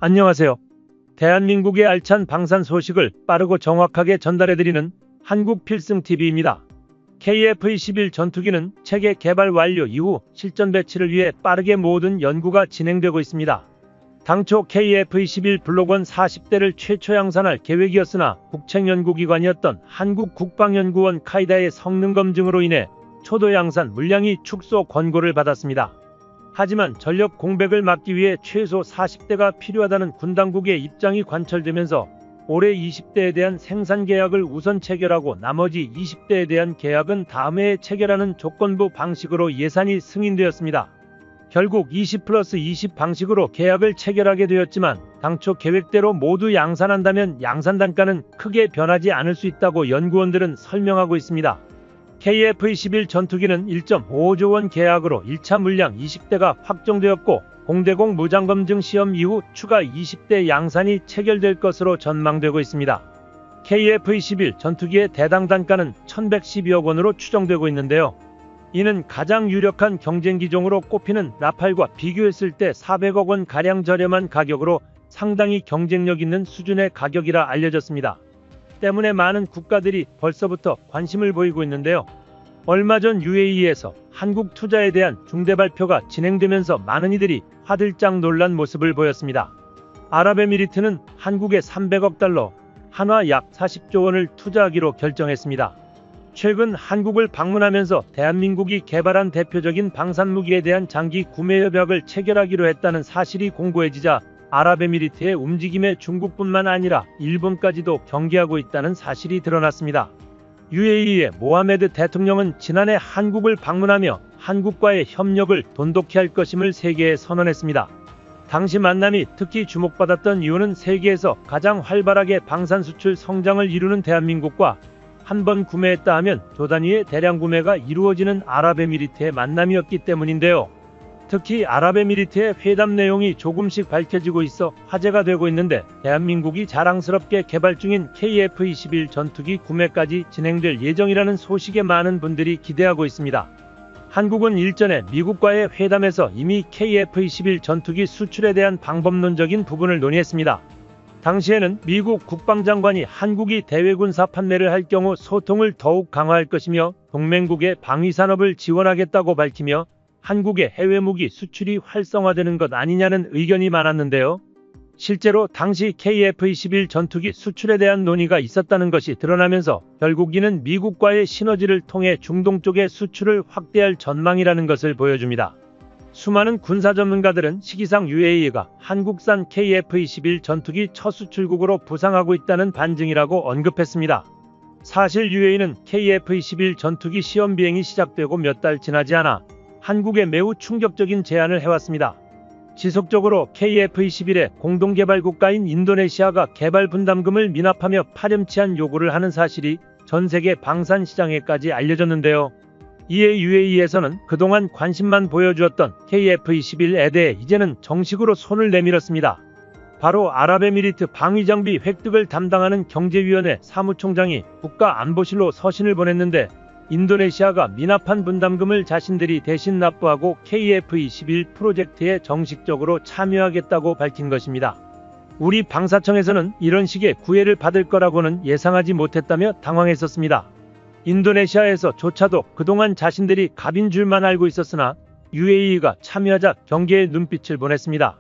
안녕하세요. 대한민국의 알찬 방산 소식을 빠르고 정확하게 전달해드리는 한국필승TV입니다. KF-21 전투기는 체계 개발 완료 이후 실전 배치를 위해 빠르게 모든 연구가 진행되고 있습니다. 당초 KF-21 블록1 40대를 최초 양산할 계획이었으나 국책연구기관이었던 한국국방연구원 카이다의 성능 검증으로 인해 초도 양산 물량이 축소 권고를 받았습니다. 하지만 전력 공백을 막기 위해 최소 40대가 필요하다는 군 당국의 입장이 관철되면서 올해 20대에 대한 생산 계약을 우선 체결하고 나머지 20대에 대한 계약은 다음 해에 체결하는 조건부 방식으로 예산이 승인되었습니다. 결국 20+20 방식으로 계약을 체결하게 되었지만 당초 계획대로 모두 양산한다면 양산 단가는 크게 변하지 않을 수 있다고 연구원들은 설명하고 있습니다. KF-21 전투기는 1.5조 원 계약으로 1차 물량 20대가 확정되었고 공대공 무장검증 시험 이후 추가 20대 양산이 체결될 것으로 전망되고 있습니다. KF-21 전투기의 대당 단가는 1112억 원으로 추정되고 있는데요. 이는 가장 유력한 경쟁기종으로 꼽히는 라팔과 비교했을 때 400억 원 가량 저렴한 가격으로 상당히 경쟁력 있는 수준의 가격이라 알려졌습니다. 때문에 많은 국가들이 벌써부터 관심을 보이고 있는데요. 얼마 전 UAE에서 한국 투자에 대한 중대 발표가 진행되면서 많은 이들이 화들짝 놀란 모습을 보였습니다. 아랍에미리트는 한국에 300억 달러, 한화 약 40조 원을 투자하기로 결정했습니다. 최근 한국을 방문하면서 대한민국이 개발한 대표적인 방산무기에 대한 장기 구매 협약을 체결하기로 했다는 사실이 공고해지자 아랍에미리트의 움직임에 중국뿐만 아니라 일본까지도 경계하고 있다는 사실이 드러났습니다. UAE의 모하메드 대통령은 지난해 한국을 방문하며 한국과의 협력을 돈독히 할 것임을 세계에 선언했습니다. 당시 만남이 특히 주목받았던 이유는 세계에서 가장 활발하게 방산 수출 성장을 이루는 대한민국과 한 번 구매했다 하면 조 단위의 대량 구매가 이루어지는 아랍에미리트의 만남이었기 때문인데요. 특히 아랍에미리트의 회담 내용이 조금씩 밝혀지고 있어 화제가 되고 있는데 대한민국이 자랑스럽게 개발 중인 KF-21 전투기 구매까지 진행될 예정이라는 소식에 많은 분들이 기대하고 있습니다. 한국은 일전에 미국과의 회담에서 이미 KF-21 전투기 수출에 대한 방법론적인 부분을 논의했습니다. 당시에는 미국 국방장관이 한국이 대외군사 판매를 할 경우 소통을 더욱 강화할 것이며 동맹국의 방위산업을 지원하겠다고 밝히며 한국의 해외무기 수출이 활성화되는 것 아니냐는 의견이 많았는데요. 실제로 당시 KF-21 전투기 수출에 대한 논의가 있었다는 것이 드러나면서 결국 이는 미국과의 시너지를 통해 중동 쪽의 수출을 확대할 전망이라는 것을 보여줍니다. 수많은 군사 전문가들은 시기상 UAE가 한국산 KF-21 전투기 첫 수출국으로 부상하고 있다는 반증이라고 언급했습니다. 사실 UAE는 KF-21 전투기 시험 비행이 시작되고 몇 달 지나지 않아 한국에 매우 충격적인 제안을 해왔습니다. 지속적으로 KF-21의 공동개발 국가인 인도네시아가 개발 분담금을 미납하며 파렴치한 요구를 하는 사실이 전세계 방산 시장에까지 알려졌는데요. 이에 UAE에서는 그동안 관심만 보여주었던 KF-21에 대해 이제는 정식으로 손을 내밀었습니다. 바로 아랍에미리트 방위장비 획득을 담당하는 경제위원회 사무총장이 국가안보실로 서신을 보냈는데 인도네시아가 미납한 분담금을 자신들이 대신 납부하고 KF-21 프로젝트에 정식적으로 참여하겠다고 밝힌 것입니다. 우리 방사청에서는 이런 식의 구애를 받을 거라고는 예상하지 못했다며 당황했었습니다. 인도네시아에서조차도 그동안 자신들이 갑인 줄만 알고 있었으나 UAE가 참여하자 경계의 눈빛을 보냈습니다.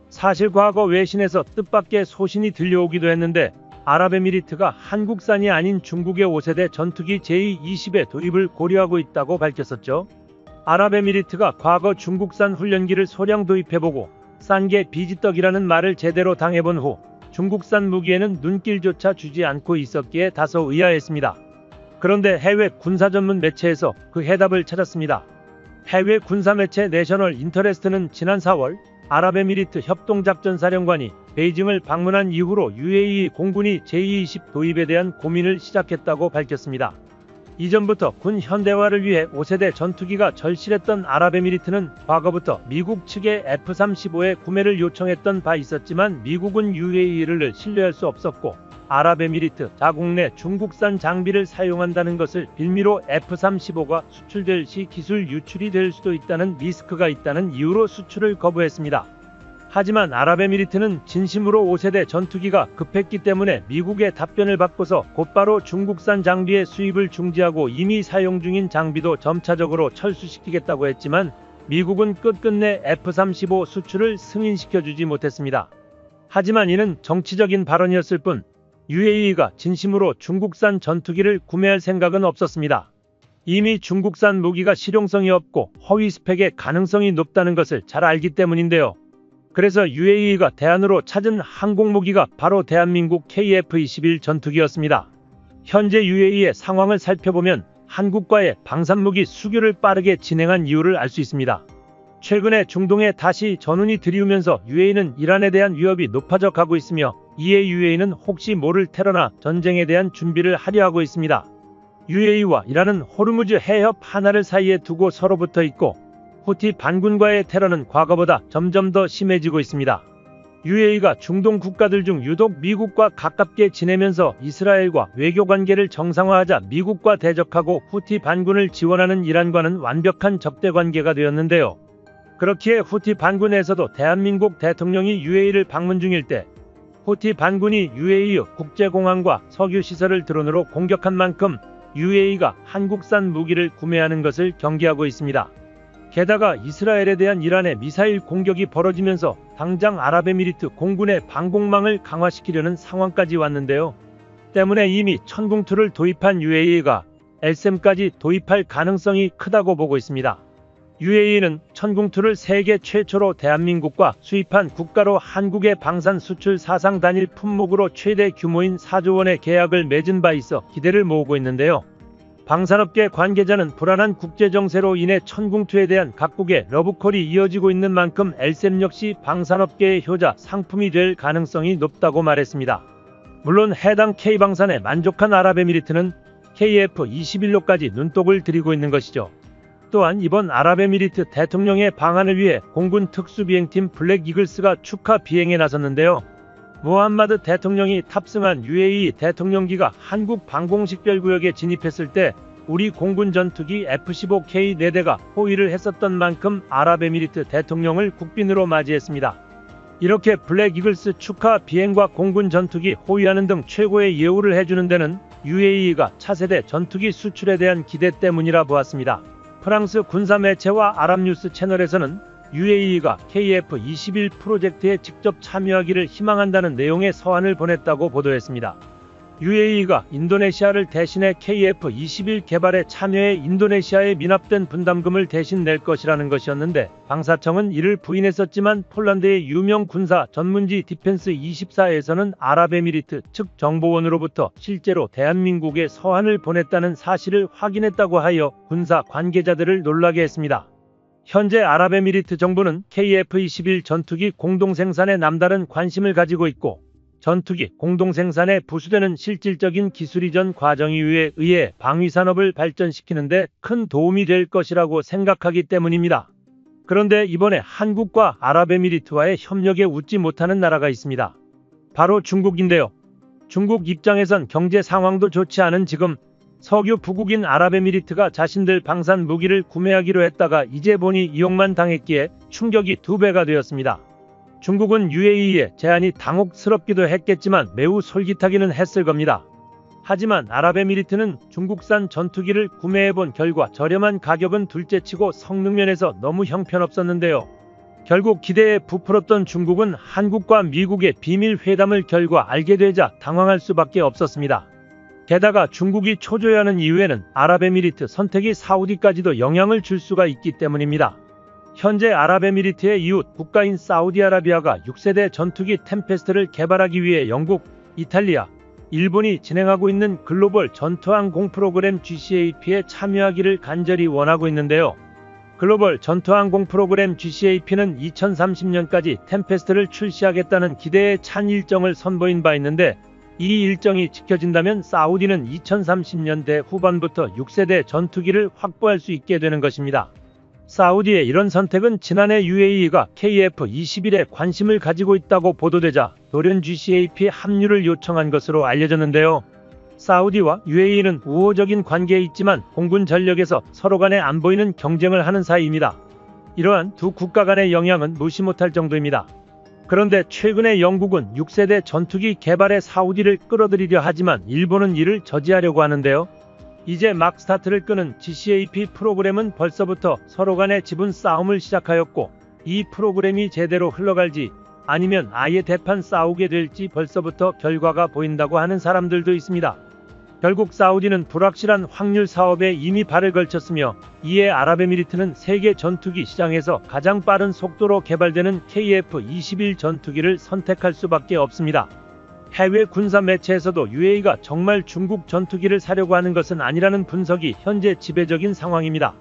사실 과거 외신에서 뜻밖의 소신이 들려오기도 했는데 아랍에미리트가 한국산이 아닌 중국의 5세대 전투기 J-20의 도입을 고려하고 있다고 밝혔었죠. 아랍에미리트가 과거 중국산 훈련기를 소량 도입해보고 싼 게 비지떡이라는 말을 제대로 당해본 후 중국산 무기에는 눈길조차 주지 않고 있었기에 다소 의아했습니다. 그런데 해외 군사 전문 매체에서 그 해답을 찾았습니다. 해외 군사 매체 내셔널 인터레스트는 지난 4월 아랍에미리트 협동작전사령관이 베이징을 방문한 이후로 UAE 공군이 J-20 도입에 대한 고민을 시작했다고 밝혔습니다. 이전부터 군 현대화를 위해 5세대 전투기가 절실했던 아랍에미리트는 과거부터 미국 측에 F-35의 구매를 요청했던 바 있었지만 미국은 UAE를 신뢰할 수 없었고 아랍에미리트 자국 내 중국산 장비를 사용한다는 것을 빌미로 F-35가 수출될 시 기술 유출이 될 수도 있다는 리스크가 있다는 이유로 수출을 거부했습니다. 하지만 아랍에미리트는 진심으로 5세대 전투기가 급했기 때문에 미국의 답변을 받고서 곧바로 중국산 장비의 수입을 중지하고 이미 사용 중인 장비도 점차적으로 철수시키겠다고 했지만 미국은 끝끝내 F-35 수출을 승인시켜주지 못했습니다. 하지만 이는 정치적인 발언이었을 뿐 UAE가 진심으로 중국산 전투기를 구매할 생각은 없었습니다. 이미 중국산 무기가 실용성이 없고 허위 스펙의 가능성이 높다는 것을 잘 알기 때문인데요. 그래서 UAE가 대안으로 찾은 항공무기가 바로 대한민국 KF-21 전투기였습니다. 현재 UAE의 상황을 살펴보면 한국과의 방산무기 수교를 빠르게 진행한 이유를 알 수 있습니다. 최근에 중동에 다시 전운이 들이우면서 UAE는 이란에 대한 위협이 높아져 가고 있으며 이에 UAE는 혹시 모를 테러나 전쟁에 대한 준비를 하려 하고 있습니다. UAE와 이란은 호르무즈 해협 하나를 사이에 두고 서로 붙어 있고 후티 반군과의 테러는 과거보다 점점 더 심해지고 있습니다. UAE가 중동 국가들 중 유독 미국과 가깝게 지내면서 이스라엘과 외교관계를 정상화하자 미국과 대적하고 후티 반군을 지원하는 이란과는 완벽한 적대관계가 되었는데요. 그렇기에 후티 반군에서도 대한민국 대통령이 UAE를 방문 중일 때 후티 반군이 UAE 국제공항과 석유시설을 드론으로 공격한 만큼 UAE가 한국산 무기를 구매하는 것을 경계하고 있습니다. 게다가 이스라엘에 대한 이란의 미사일 공격이 벌어지면서 당장 아랍에미리트 공군의 방공망을 강화시키려는 상황까지 왔는데요. 때문에 이미 천궁2를 도입한 UAE가 LSAM까지 도입할 가능성이 크다고 보고 있습니다. UAE는 천궁2를 세계 최초로 대한민국과 수입한 국가로 한국의 방산 수출 사상 단일 품목으로 최대 규모인 4조 원의 계약을 맺은 바 있어 기대를 모으고 있는데요. 방산업계 관계자는 불안한 국제정세로 인해 천궁2에 대한 각국의 러브콜이 이어지고 있는 만큼 LSAM 역시 방산업계의 효자 상품이 될 가능성이 높다고 말했습니다. 물론 해당 K방산에 만족한 아랍에미리트는 KF-21로까지 눈독을 들이고 있는 것이죠. 또한 이번 아랍에미리트 대통령의 방한을 위해 공군 특수비행팀 블랙 이글스가 축하 비행에 나섰는데요. 무함마드 대통령이 탑승한 UAE 대통령기가 한국 방공식별구역에 진입했을 때 우리 공군 전투기 F-15K 4대가 호위를 했었던 만큼 아랍에미리트 대통령을 국빈으로 맞이했습니다. 이렇게 블랙 이글스 축하 비행과 공군 전투기 호위하는 등 최고의 예우를 해주는 데는 UAE가 차세대 전투기 수출에 대한 기대 때문이라 보았습니다. 프랑스 군사매체와 아랍뉴스 채널에서는 UAE가 KF-21 프로젝트에 직접 참여하기를 희망한다는 내용의 서한을 보냈다고 보도했습니다. UAE가 인도네시아를 대신해 KF-21 개발에 참여해 인도네시아에 미납된 분담금을 대신 낼 것이라는 것이었는데 방사청은 이를 부인했었지만 폴란드의 유명 군사 전문지 디펜스24에서는 아랍에미리트 측 정보원으로부터 실제로 대한민국에 서한을 보냈다는 사실을 확인했다고 하여 군사 관계자들을 놀라게 했습니다. 현재 아랍에미리트 정부는 KF-21 전투기 공동생산에 남다른 관심을 가지고 있고 전투기 공동생산에 부수되는 실질적인 기술 이전 과정에 의해 방위산업을 발전시키는 데 큰 도움이 될 것이라고 생각하기 때문입니다. 그런데 이번에 한국과 아랍에미리트와의 협력에 웃지 못하는 나라가 있습니다. 바로 중국인데요. 중국 입장에선 경제 상황도 좋지 않은 지금 석유 부국인 아랍에미리트가 자신들 방산 무기를 구매하기로 했다가 이제 보니 이용만 당했기에 충격이 2배가 되었습니다. 중국은 UAE의 제안이 당혹스럽기도 했겠지만 매우 솔깃하기는 했을 겁니다. 하지만 아랍에미리트는 중국산 전투기를 구매해본 결과 저렴한 가격은 둘째치고 성능면에서 너무 형편없었는데요. 결국 기대에 부풀었던 중국은 한국과 미국의 비밀 회담을 결과 알게 되자 당황할 수밖에 없었습니다. 게다가 중국이 초조해하는 이유에는 아랍에미리트 선택이 사우디까지도 영향을 줄 수가 있기 때문입니다. 현재 아랍에미리트의 이웃 국가인 사우디아라비아가 6세대 전투기 템페스트를 개발하기 위해 영국, 이탈리아, 일본이 진행하고 있는 글로벌 전투항공 프로그램 GCAP에 참여하기를 간절히 원하고 있는데요. 글로벌 전투항공 프로그램 GCAP는 2030년까지 템페스트를 출시하겠다는 기대에 찬 일정을 선보인 바 있는데 이 일정이 지켜진다면 사우디는 2030년대 후반부터 6세대 전투기를 확보할 수 있게 되는 것입니다. 사우디의 이런 선택은 지난해 UAE가 KF-21에 관심을 가지고 있다고 보도되자 돌연 GCAP 합류를 요청한 것으로 알려졌는데요. 사우디와 UAE는 우호적인 관계에 있지만 공군 전력에서 서로 간에 안 보이는 경쟁을 하는 사이입니다. 이러한 두 국가 간의 영향은 무시 못할 정도입니다. 그런데 최근에 영국은 6세대 전투기 개발에 사우디를 끌어들이려 하지만 일본은 이를 저지하려고 하는데요. 이제 막 스타트를 끄는 GCAP 프로그램은 벌써부터 서로 간의 지분 싸움을 시작하였고, 이 프로그램이 제대로 흘러갈지 아니면 아예 대판 싸우게 될지 벌써부터 결과가 보인다고 하는 사람들도 있습니다. 결국 사우디는 불확실한 확률 사업에 이미 발을 걸쳤으며, 이에 아랍에미리트는 세계 전투기 시장에서 가장 빠른 속도로 개발되는 KF-21 전투기를 선택할 수밖에 없습니다. 해외 군사 매체에서도 UAE가 정말 중국 전투기를 사려고 하는 것은 아니라는 분석이 현재 지배적인 상황입니다.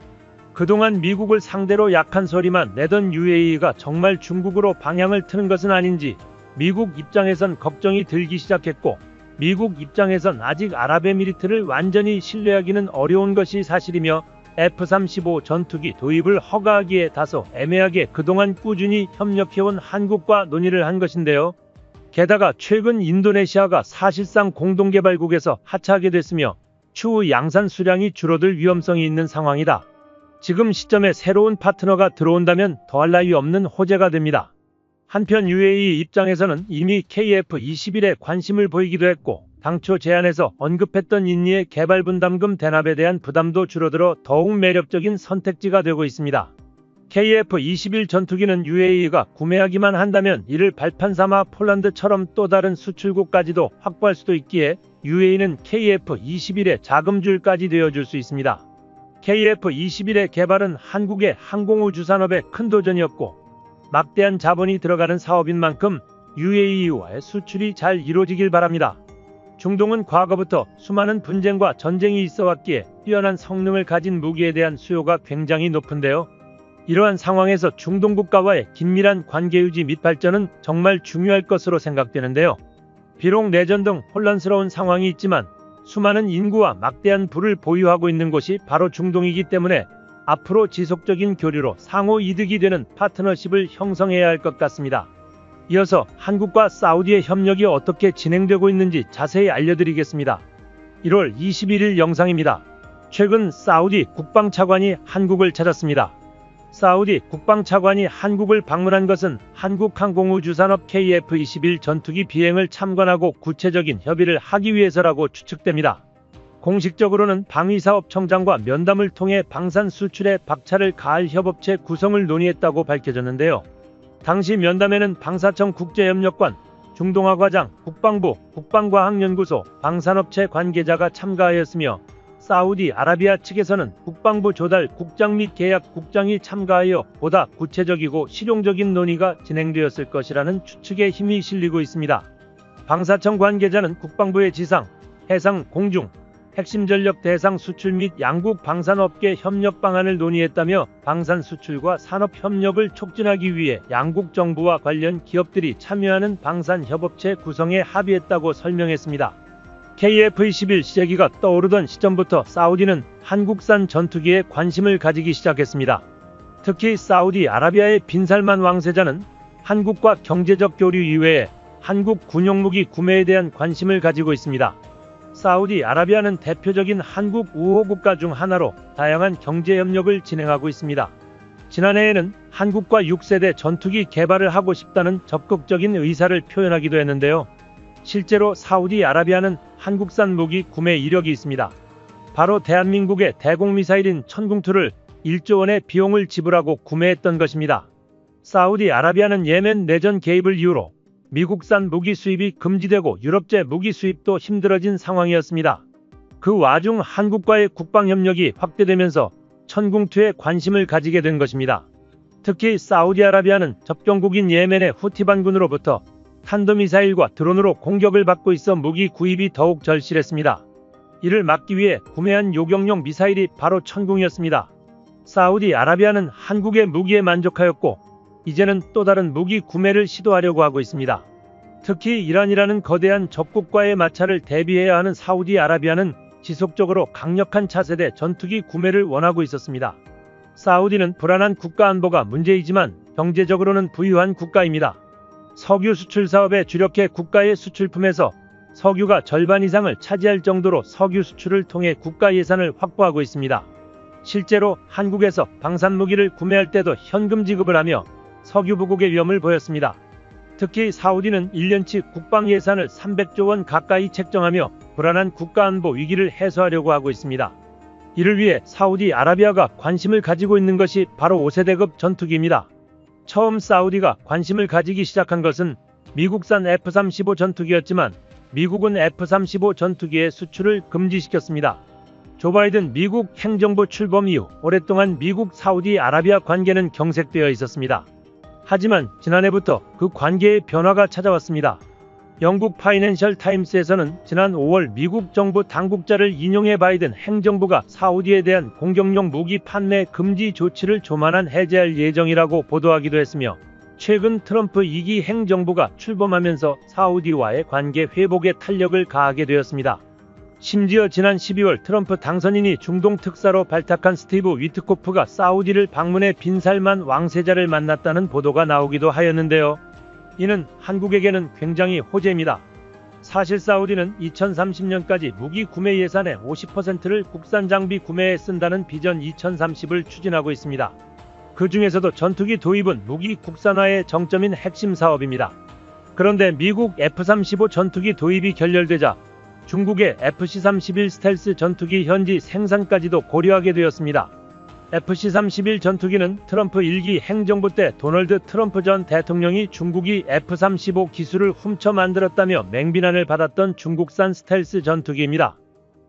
그동안 미국을 상대로 약한 소리만 내던 UAE가 정말 중국으로 방향을 트는 것은 아닌지 미국 입장에선 걱정이 들기 시작했고, 미국 입장에선 아직 아랍에미리트를 완전히 신뢰하기는 어려운 것이 사실이며, F-35 전투기 도입을 허가하기에 다소 애매하게 그동안 꾸준히 협력해온 한국과 논의를 한 것인데요. 게다가 최근 인도네시아가 사실상 공동개발국에서 하차하게 됐으며 추후 양산 수량이 줄어들 위험성이 있는 상황이다. 지금 시점에 새로운 파트너가 들어온다면 더할 나위 없는 호재가 됩니다. 한편 UAE 입장에서는 이미 KF-21에 관심을 보이기도 했고, 당초 제안에서 언급했던 인니의 개발 분담금 대납에 대한 부담도 줄어들어 더욱 매력적인 선택지가 되고 있습니다. KF-21 전투기는 UAE가 구매하기만 한다면 이를 발판 삼아 폴란드처럼 또 다른 수출국까지도 확보할 수도 있기에 UAE는 KF-21의 자금줄까지 되어줄 수 있습니다. KF-21의 개발은 한국의 항공우주 산업의 큰 도전이었고, 막대한 자본이 들어가는 사업인 만큼 UAE와의 수출이 잘 이루어지길 바랍니다. 중동은 과거부터 수많은 분쟁과 전쟁이 있어왔기에 뛰어난 성능을 가진 무기에 대한 수요가 굉장히 높은데요. 이러한 상황에서 중동 국가와의 긴밀한 관계 유지 및 발전은 정말 중요할 것으로 생각되는데요. 비록 내전 등 혼란스러운 상황이 있지만 수많은 인구와 막대한 부를 보유하고 있는 곳이 바로 중동이기 때문에 앞으로 지속적인 교류로 상호 이득이 되는 파트너십을 형성해야 할 것 같습니다. 이어서 한국과 사우디의 협력이 어떻게 진행되고 있는지 자세히 알려드리겠습니다. 1월 21일 영상입니다. 최근 사우디 국방차관이 한국을 찾았습니다. 사우디 국방차관이 한국을 방문한 것은 한국항공우주산업 KF-21 전투기 비행을 참관하고 구체적인 협의를 하기 위해서라고 추측됩니다. 공식적으로는 방위사업청장과 면담을 통해 방산 수출에 박차를 가할 협업체 구성을 논의했다고 밝혀졌는데요. 당시 면담에는 방사청 국제협력관, 중동아과장, 국방부, 국방과학연구소, 방산업체 관계자가 참가하였으며, 사우디아라비아 측에서는 국방부 조달 국장 및 계약 국장이 참가하여 보다 구체적이고 실용적인 논의가 진행되었을 것이라는 추측에 힘이 실리고 있습니다. 방사청 관계자는 국방부의 지상, 해상, 공중, 핵심 전력 대상 수출 및 양국 방산업계 협력 방안을 논의했다며, 방산 수출과 산업 협력을 촉진하기 위해 양국 정부와 관련 기업들이 참여하는 방산협업체 구성에 합의했다고 설명했습니다. KF-21 시제기가 떠오르던 시점부터 사우디는 한국산 전투기에 관심을 가지기 시작했습니다. 특히 사우디아라비아의 빈살만 왕세자는 한국과 경제적 교류 이외에 한국 군용무기 구매에 대한 관심을 가지고 있습니다. 사우디아라비아는 대표적인 한국 우호국가 중 하나로 다양한 경제협력을 진행하고 있습니다. 지난해에는 한국과 6세대 전투기 개발을 하고 싶다는 적극적인 의사를 표현하기도 했는데요. 실제로 사우디아라비아는 한국산 무기 구매 이력이 있습니다. 바로 대한민국의 대공미사일인 천궁2를 1조 원의 비용을 지불하고 구매했던 것입니다. 사우디아라비아는 예멘 내전 개입을 이유로 미국산 무기 수입이 금지되고 유럽제 무기 수입도 힘들어진 상황이었습니다. 그 와중 한국과의 국방협력이 확대되면서 천궁2에 관심을 가지게 된 것입니다. 특히 사우디아라비아는 접경국인 예멘의 후티 반군으로부터 탄도미사일과 드론으로 공격을 받고 있어 무기 구입이 더욱 절실했습니다. 이를 막기 위해 구매한 요격용 미사일이 바로 천궁이었습니다. 사우디아라비아는 한국의 무기에 만족하였고, 이제는 또 다른 무기 구매를 시도하려고 하고 있습니다. 특히 이란이라는 거대한 적국과의 마찰을 대비해야 하는 사우디아라비아는 지속적으로 강력한 차세대 전투기 구매를 원하고 있었습니다. 사우디는 불안한 국가 안보가 문제이지만 경제적으로는 부유한 국가입니다. 석유 수출 사업에 주력해 국가의 수출품에서 석유가 절반 이상을 차지할 정도로 석유 수출을 통해 국가 예산을 확보하고 있습니다. 실제로 한국에서 방산무기를 구매할 때도 현금 지급을 하며 석유 부국의 위험을 보였습니다. 특히 사우디는 1년치 국방 예산을 300조 원 가까이 책정하며 불안한 국가안보 위기를 해소하려고 하고 있습니다. 이를 위해 사우디아라비아가 관심을 가지고 있는 것이 바로 5세대급 전투기입니다. 처음 사우디가 관심을 가지기 시작한 것은 미국산 F-35 전투기였지만 미국은 F-35 전투기의 수출을 금지시켰습니다. 조 바이든 미국 행정부 출범 이후 오랫동안 미국 사우디아라비아 관계는 경색되어 있었습니다. 하지만 지난해부터 그 관계의 변화가 찾아왔습니다. 영국 파이낸셜 타임스에서는 지난 5월 미국 정부 당국자를 인용해 바이든 행정부가 사우디에 대한 공격용 무기 판매 금지 조치를 조만한 해제할 예정이라고 보도하기도 했으며 최근 트럼프 2기 행정부가 출범하면서 사우디와의 관계 회복에 탄력을 가하게 되었습니다. 심지어 지난 12월 트럼프 당선인이 중동 특사로 발탁한 스티브 위트코프가 사우디를 방문해 빈살만 왕세자를 만났다는 보도가 나오기도 하였는데요. 이는 한국에게는 굉장히 호재입니다. 사실 사우디는 2030년까지 무기 구매 예산의 50%를 국산 장비 구매에 쓴다는 비전 2030을 추진하고 있습니다. 그 중에서도 전투기 도입은 무기 국산화의 정점인 핵심 사업입니다. 그런데 미국 F-35 전투기 도입이 결렬되자 중국의 FC-31 스텔스 전투기 현지 생산까지도 고려하게 되었습니다. FC-31 전투기는 트럼프 1기 행정부 때 도널드 트럼프 전 대통령이 중국이 F-35 기술을 훔쳐 만들었다며 맹비난을 받았던 중국산 스텔스 전투기입니다.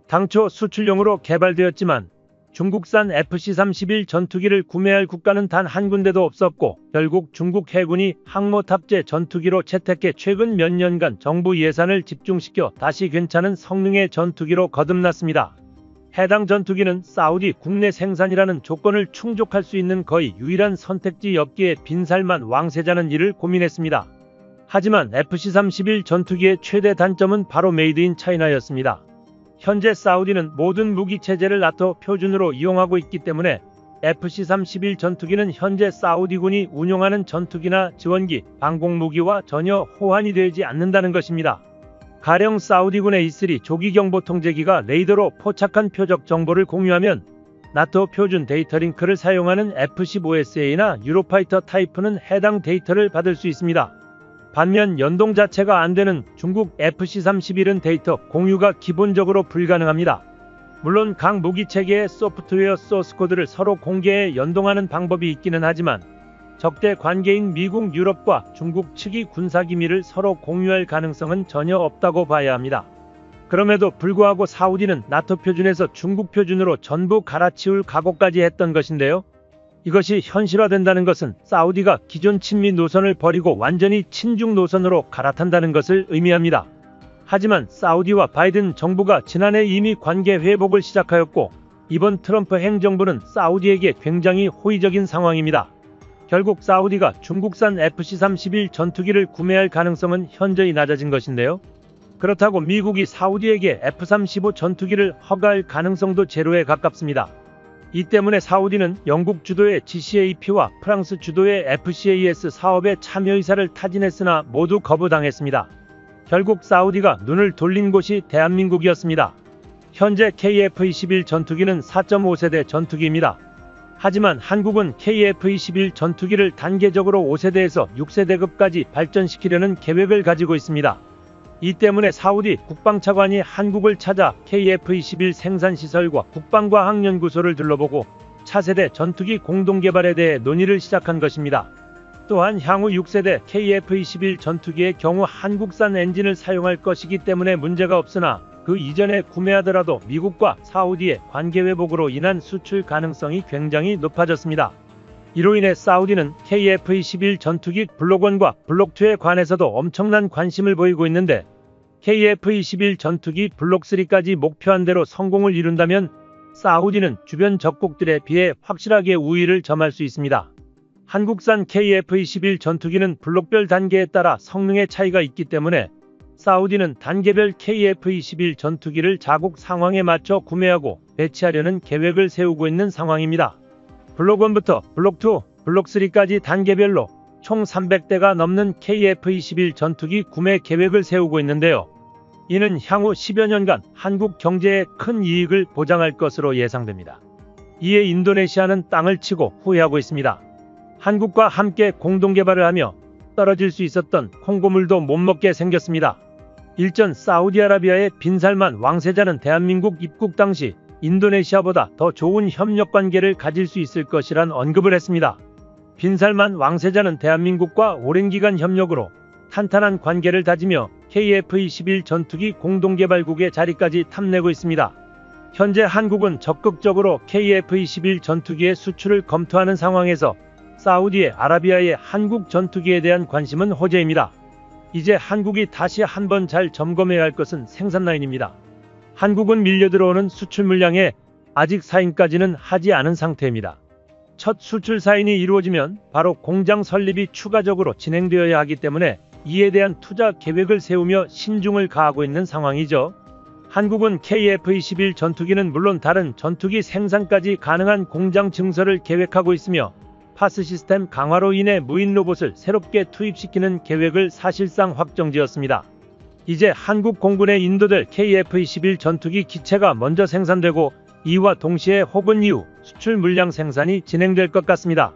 당초 수출용으로 개발되었지만 중국산 FC-31 전투기를 구매할 국가는 단 한 군데도 없었고 결국 중국 해군이 항모 탑재 전투기로 채택해 최근 몇 년간 정부 예산을 집중시켜 다시 괜찮은 성능의 전투기로 거듭났습니다. 해당 전투기는 사우디 국내 생산이라는 조건을 충족할 수 있는 거의 유일한 선택지였기에 빈살만 왕세자는 이를 고민했습니다. 하지만 FC-31 전투기의 최대 단점은 바로 메이드 인 차이나였습니다. 현재 사우디는 모든 무기 체제를 나토 표준으로 이용하고 있기 때문에 FC-31 전투기는 현재 사우디군이 운용하는 전투기나 지원기, 방공무기와 전혀 호환이 되지 않는다는 것입니다. 가령 사우디군의 E3 조기경보통제기가 레이더로 포착한 표적 정보를 공유하면 나토 표준 데이터 링크를 사용하는 F-15SA나 유로파이터 타이프는 해당 데이터를 받을 수 있습니다. 반면 연동 자체가 안되는 중국 FC-31은 데이터 공유가 기본적으로 불가능합니다. 물론 각 무기체계의 소프트웨어 소스코드를 서로 공개해 연동하는 방법이 있기는 하지만 적대 관계인 미국, 유럽과 중국 측이 군사기밀을 서로 공유할 가능성은 전혀 없다고 봐야 합니다. 그럼에도 불구하고 사우디는 나토 표준에서 중국 표준으로 전부 갈아치울 각오까지 했던 것인데요. 이것이 현실화된다는 것은 사우디가 기존 친미 노선을 버리고 완전히 친중 노선으로 갈아탄다는 것을 의미합니다. 하지만 사우디와 바이든 정부가 지난해 이미 관계 회복을 시작하였고 이번 트럼프 행정부는 사우디에게 굉장히 호의적인 상황입니다. 결국 사우디가 중국산 FC-31 전투기를 구매할 가능성은 현저히 낮아진 것인데요. 그렇다고 미국이 사우디에게 F-35 전투기를 허가할 가능성도 제로에 가깝습니다. 이 때문에 사우디는 영국 주도의 GCAP와 프랑스 주도의 FCAS 사업에 참여 의사를 타진했으나 모두 거부당했습니다. 결국 사우디가 눈을 돌린 곳이 대한민국이었습니다. 현재 KF-21 전투기는 4.5세대 전투기입니다. 하지만 한국은 KF-21 전투기를 단계적으로 5세대에서 6세대급까지 발전시키려는 계획을 가지고 있습니다. 이 때문에 사우디 국방차관이 한국을 찾아 KF-21 생산시설과 국방과학연구소를 둘러보고 차세대 전투기 공동개발에 대해 논의를 시작한 것입니다. 또한 향후 6세대 KF-21 전투기의 경우 한국산 엔진을 사용할 것이기 때문에 문제가 없으나 그 이전에 구매하더라도 미국과 사우디의 관계 회복으로 인한 수출 가능성이 굉장히 높아졌습니다. 이로 인해 사우디는 KF-21 전투기 블록 1과 블록 2에 관해서도 엄청난 관심을 보이고 있는데 KF-21 전투기 블록 3까지 목표한 대로 성공을 이룬다면 사우디는 주변 적국들에 비해 확실하게 우위를 점할 수 있습니다. 한국산 KF-21 전투기는 블록별 단계에 따라 성능의 차이가 있기 때문에 사우디는 단계별 KF-21 전투기를 자국 상황에 맞춰 구매하고 배치하려는 계획을 세우고 있는 상황입니다. 블록 1부터 블록 2, 블록 3까지 단계별로 총 300대가 넘는 KF-21 전투기 구매 계획을 세우고 있는데요. 이는 향후 10여 년간 한국 경제에 큰 이익을 보장할 것으로 예상됩니다. 이에 인도네시아는 땅을 치고 후회하고 있습니다. 한국과 함께 공동개발을 하며 떨어질 수 있었던 콩고물도 못 먹게 생겼습니다. 일전 사우디아라비아의 빈살만 왕세자는 대한민국 입국 당시 인도네시아보다 더 좋은 협력 관계를 가질 수 있을 것이란 언급을 했습니다. 빈살만 왕세자는 대한민국과 오랜 기간 협력으로 탄탄한 관계를 다지며 KF-21 전투기 공동개발국의 자리까지 탐내고 있습니다. 현재 한국은 적극적으로 KF-21 전투기의 수출을 검토하는 상황에서 사우디아라비아의 한국 전투기에 대한 관심은 호재입니다. 이제 한국이 다시 한번 잘 점검해야 할 것은 생산 라인입니다. 한국은 밀려들어오는 수출 물량에 아직 사인까지는 하지 않은 상태입니다. 첫 수출 사인이 이루어지면 바로 공장 설립이 추가적으로 진행되어야 하기 때문에 이에 대한 투자 계획을 세우며 신중을 가하고 있는 상황이죠. 한국은 KF-21 전투기는 물론 다른 전투기 생산까지 가능한 공장 증설을 계획하고 있으며 파스 시스템 강화로 인해 무인 로봇을 새롭게 투입시키는 계획을 사실상 확정지었습니다. 이제 한국 공군에 인도될 KF-21 전투기 기체가 먼저 생산되고 이와 동시에 혹은 이후 수출 물량 생산이 진행될 것 같습니다.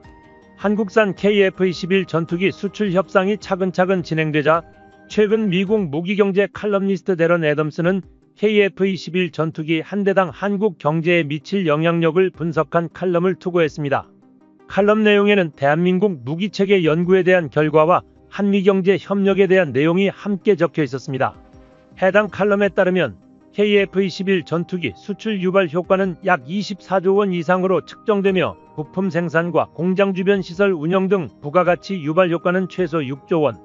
한국산 KF-21 전투기 수출 협상이 차근차근 진행되자 최근 미국 무기경제 칼럼니스트 데런 애덤스는 KF-21 전투기 한 대당 한국 경제에 미칠 영향력을 분석한 칼럼을 투고했습니다. 칼럼 내용에는 대한민국 무기체계 연구에 대한 결과와 한미경제 협력에 대한 내용이 함께 적혀 있었습니다. 해당 칼럼에 따르면 KF-21 전투기 수출 유발 효과는 약 24조 원 이상으로 측정되며 부품 생산과 공장 주변 시설 운영 등 부가가치 유발 효과는 최소 6조 원,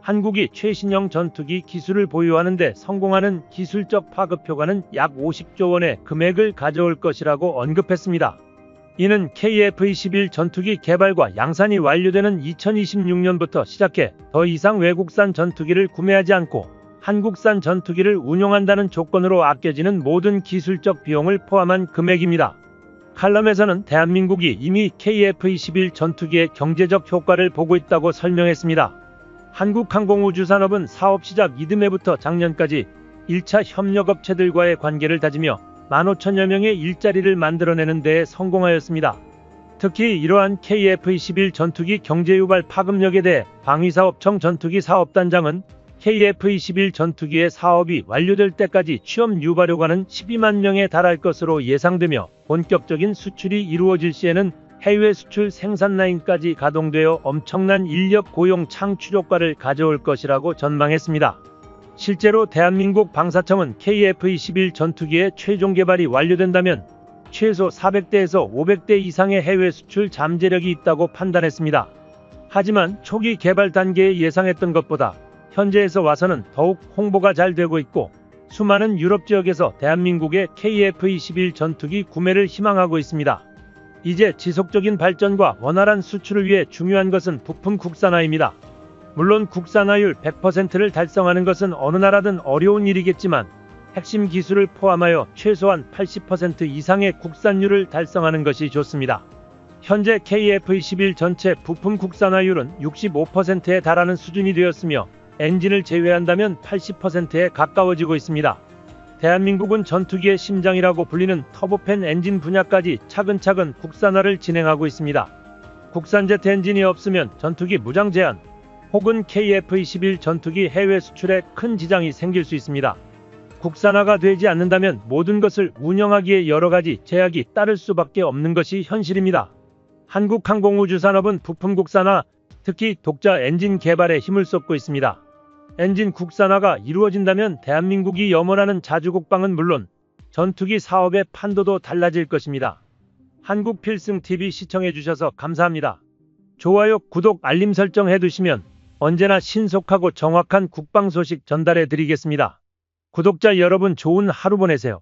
한국이 최신형 전투기 기술을 보유하는 데 성공하는 기술적 파급 효과는 약 50조 원의 금액을 가져올 것이라고 언급했습니다. 이는 KF-21 전투기 개발과 양산이 완료되는 2026년부터 시작해 더 이상 외국산 전투기를 구매하지 않고 한국산 전투기를 운용한다는 조건으로 아껴지는 모든 기술적 비용을 포함한 금액입니다. 칼럼에서는 대한민국이 이미 KF-21 전투기의 경제적 효과를 보고 있다고 설명했습니다. 한국항공우주산업은 사업 시작 이듬해부터 작년까지 1차 협력업체들과의 관계를 다지며 15,000여 명의 일자리를 만들어내는 데에 성공하였습니다. 특히 이러한 KF-21 전투기 경제유발 파급력에 대해 방위사업청 전투기 사업단장은 KF-21 전투기의 사업이 완료될 때까지 취업 유발효과는 12만 명에 달할 것으로 예상되며 본격적인 수출이 이루어질 시에는 해외 수출 생산 라인까지 가동되어 엄청난 인력 고용 창출 효과를 가져올 것이라고 전망했습니다. 실제로 대한민국 방사청은 KF-21 전투기의 최종 개발이 완료된다면 최소 400대에서 500대 이상의 해외 수출 잠재력이 있다고 판단했습니다. 하지만 초기 개발 단계에 예상했던 것보다 현재에서 와서는 더욱 홍보가 잘 되고 있고 수많은 유럽 지역에서 대한민국의 KF-21 전투기 구매를 희망하고 있습니다. 이제 지속적인 발전과 원활한 수출을 위해 중요한 것은 부품 국산화입니다. 물론 국산화율 100%를 달성하는 것은 어느 나라든 어려운 일이겠지만 핵심 기술을 포함하여 최소한 80% 이상의 국산율을 달성하는 것이 좋습니다. 현재 KF-21 전체 부품 국산화율은 65%에 달하는 수준이 되었으며 엔진을 제외한다면 80%에 가까워지고 있습니다. 대한민국은 전투기의 심장이라고 불리는 터보팬 엔진 분야까지 차근차근 국산화를 진행하고 있습니다. 국산 제트 엔진이 없으면 전투기 무장 제한 혹은 KF-21 전투기 해외 수출에 큰 지장이 생길 수 있습니다. 국산화가 되지 않는다면 모든 것을 운영하기에 여러가지 제약이 따를 수밖에 없는 것이 현실입니다. 한국항공우주산업은 부품 국산화, 특히 독자 엔진 개발에 힘을 쏟고 있습니다. 엔진 국산화가 이루어진다면 대한민국이 염원하는 자주국방은 물론 전투기 사업의 판도도 달라질 것입니다. 한국필승TV 시청해주셔서 감사합니다. 좋아요, 구독, 알림 설정 해두시면 언제나 신속하고 정확한 국방 소식 전달해 드리겠습니다. 구독자 여러분 좋은 하루 보내세요.